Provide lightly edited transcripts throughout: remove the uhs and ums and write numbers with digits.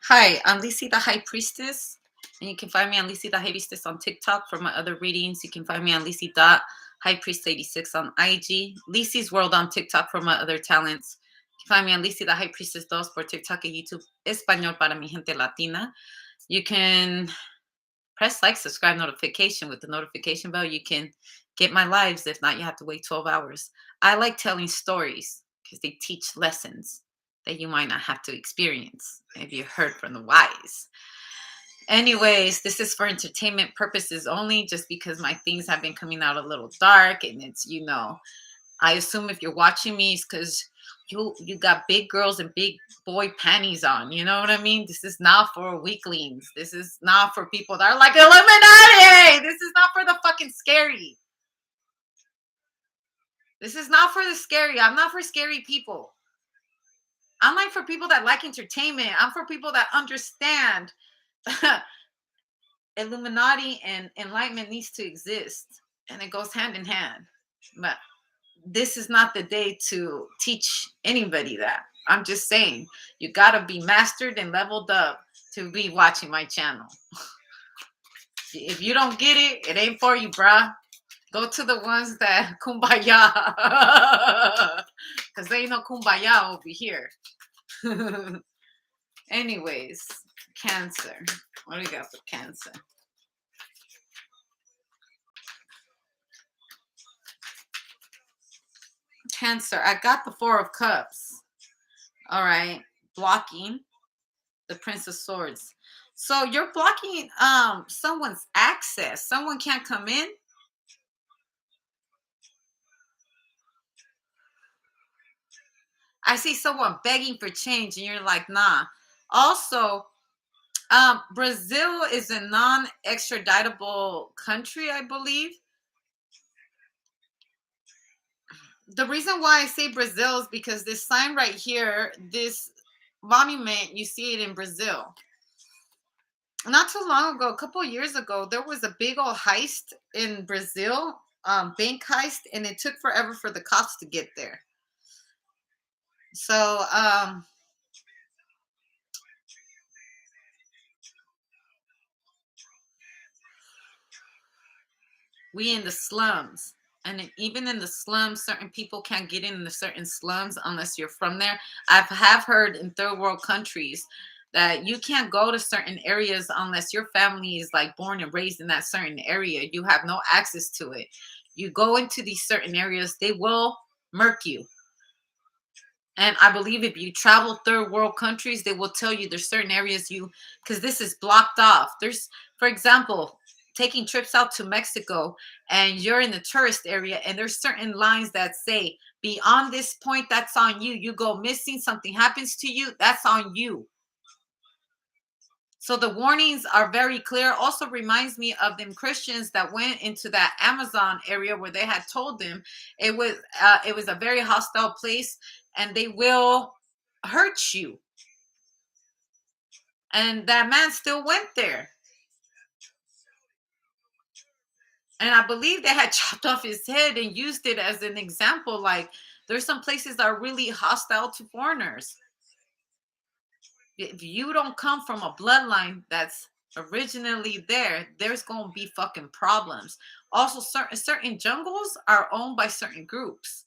Hi, I'm Lisi the High Priestess, and you can find me on Lisi the High Priestess on TikTok for my other readings. You can find me on Lisi High Priest 86 on IG, Lisi's World on TikTok for my other talents. You can find me on Lisi the High Priestess 2 for TikTok and YouTube, Español para mi gente latina. You can press like, subscribe, notification with the notification bell. You can get my lives. If not, you have to wait 12 hours. I like telling stories because they teach lessons that you might not have to experience if you heard from the wise. Anyways, this is for entertainment purposes only, just because my things have been coming out a little dark, and it's, I assume if you're watching me, it's because you got big girls and big boy panties on. You know what I mean? This is not for weaklings. This is not for people that are like Illuminati. This is not for the fucking scary. This is not for the scary. I'm not for scary people. I'm like for people that like entertainment. I'm for people that understand Illuminati and enlightenment needs to exist, and it goes hand in hand. But this is not the day to teach anybody that. I'm just saying, you gotta be mastered and leveled up to be watching my channel. If you don't get it, it ain't for you, bruh. Go to the ones that kumbaya. Because there ain't no kumbaya over here. Anyways, Cancer. What do we got for Cancer? Cancer. I got the Four of Cups. All right. Blocking the Prince of Swords. So you're blocking someone's access. Someone can't come in. I see someone begging for change and you're like, nah. Also, Brazil is a non-extraditable country, I believe. The reason why I say Brazil is because this sign right here, this monument, you see it in Brazil. Not too long ago, a couple of years ago, there was a big old heist in Brazil, bank heist, and it took forever for the cops to get there. So, we in the slums. And even in the slums, certain people can't get in the certain slums unless you're from there. I have heard in third world countries that you can't go to certain areas unless your family is like born and raised in that certain area. You have no access to it. You go into these certain areas, they will murk you. And I believe if you travel third world countries, they will tell you there's certain areas because this is blocked off. There's, for example, taking trips out to Mexico and you're in the tourist area and there's certain lines that say, beyond this point, that's on you. You go missing, something happens to you, that's on you. So the warnings are very clear. Also reminds me of them Christians that went into that Amazon area where they had told them it was a very hostile place and they will hurt you. And that man still went there. And I believe they had chopped off his head and used it as an example. Like there's some places that are really hostile to foreigners. If you don't come from a bloodline that's originally there, there's going to be fucking problems. Also, certain jungles are owned by certain groups.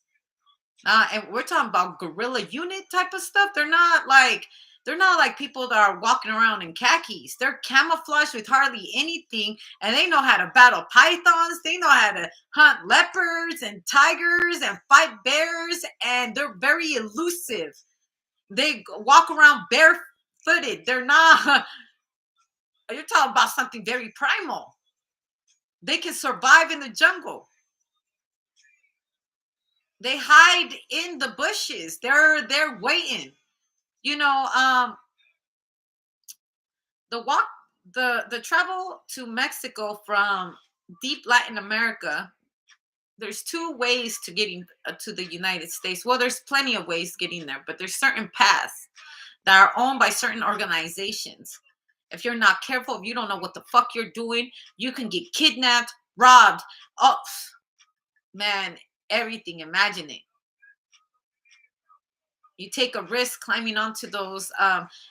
And we're talking about guerrilla unit type of stuff. They're not like people that are walking around in khakis. They're camouflaged with hardly anything, and they know how to battle pythons. They know how to hunt leopards and tigers and fight bears, and they're very elusive. They walk around barefooted. They're not. You're talking about something very primal. They can survive in the jungle. They hide in the bushes. They're waiting. The travel to Mexico from deep Latin America, there's two ways to getting to the United States. Well, there's plenty of ways getting there, but there's certain paths that are owned by certain organizations. If you're not careful, if you don't know what the fuck you're doing, you can get kidnapped, robbed. Oh, man, everything. Imagine it. You take a risk climbing onto those.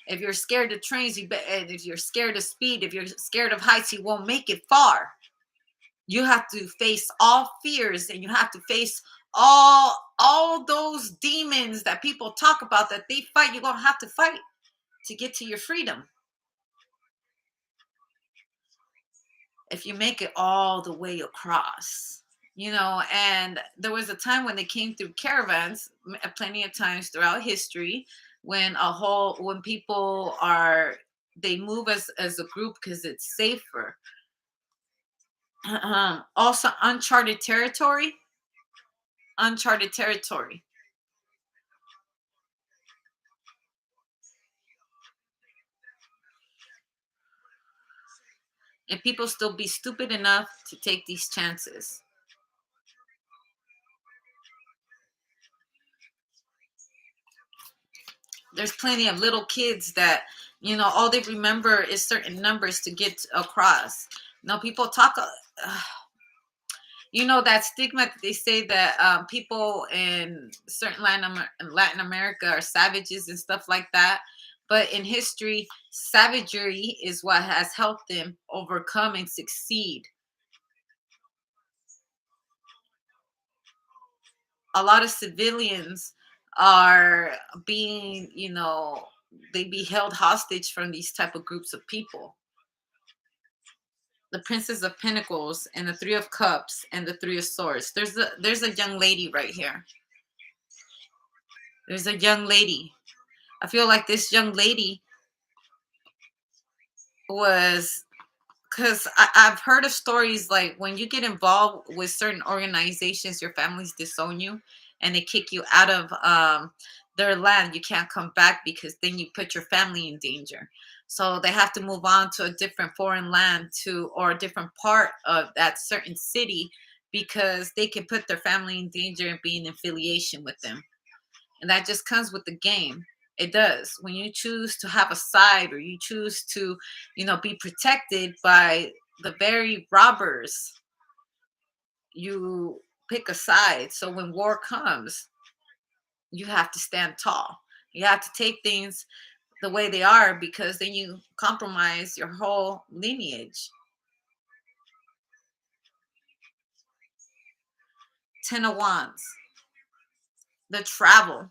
If you're scared of trains, if you're scared of speed, if you're scared of heights, you won't make it far. You have to face all fears, and you have to face all those demons that people talk about that they fight. You're gonna have to fight to get to your freedom. If you make it all the way across, and there was a time when they came through caravans, plenty of times throughout history, when people are, they move as a group because it's safer. Also, uncharted territory. And people still be stupid enough to take these chances. There's plenty of little kids that, all they remember is certain numbers to get across. Now people talk, that stigma that they say that people in certain Latin America are savages and stuff like that. But in history, savagery is what has helped them overcome and succeed. A lot of civilians are being, they be held hostage from these type of groups of people. The Princess of Pentacles and the Three of Cups and the Three of Swords. There's a young lady right here. There's a young lady. I feel like this young lady was, because I've heard of stories like when you get involved with certain organizations, your families disown you and they kick you out of their land. You can't come back because then you put your family in danger. So they have to move on to a different foreign land or a different part of that certain city because they can put their family in danger and be in affiliation with them. And that just comes with the game. It does. When you choose to have a side or you choose to, be protected by the very robbers, you pick a side. So when war comes, you have to stand tall. You have to take things the way they are because then you compromise your whole lineage. Ten of Wands. The travel.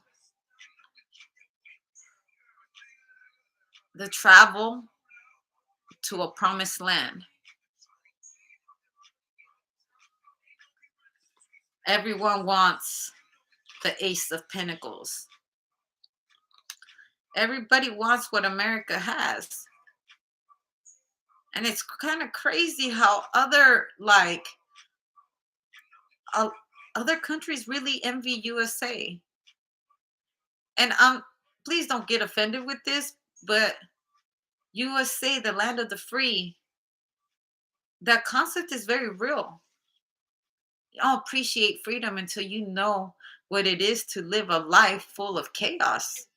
The travel to a promised land. Everyone wants the Ace of Pentacles. Everybody wants what America has. And it's kind of crazy how uh, other countries really envy USA. And please don't get offended with this, but USA, the land of the free, that concept is very real. You don't appreciate freedom until you know what it is to live a life full of chaos,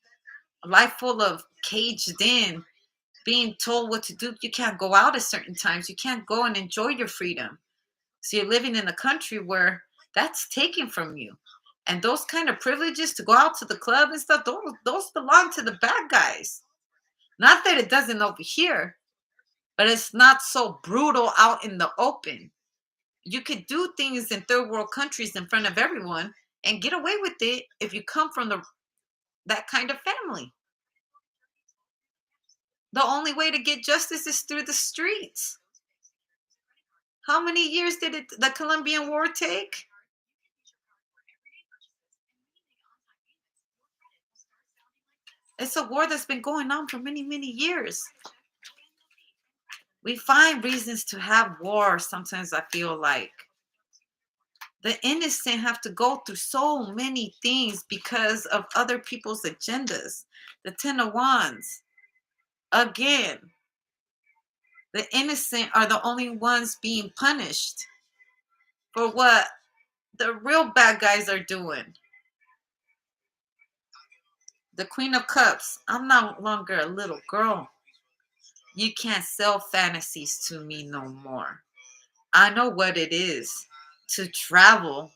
a life full of caged in, being told what to do. You can't go out at certain times. You can't go and enjoy your freedom. So you're living in a country where that's taken from you. And those kind of privileges to go out to the club and stuff, those belong to the bad guys. Not that it doesn't over here, but it's not so brutal out in the open. You could do things in third world countries in front of everyone and get away with it if you come from that kind of family. The only way to get justice is through the streets. How many years did the Colombian War take? It's a war that's been going on for many, many years. We find reasons to have war. Sometimes I feel like the innocent have to go through so many things because of other people's agendas. The Ten of Wands. Again, the innocent are the only ones being punished for what the real bad guys are doing. The Queen of Cups. I'm no longer a little girl. You can't sell fantasies to me no more. I know what it is to travel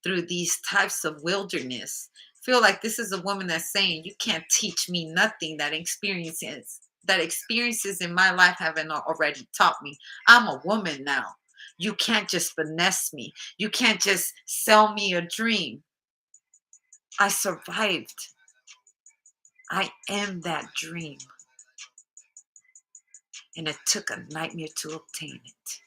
through these types of wilderness, feel like this is a woman that's saying, you can't teach me nothing that experiences in my life haven't already taught me. I'm a woman now. You can't just finesse me. You can't just sell me a dream. I survived. I am that dream. And it took a nightmare to obtain it.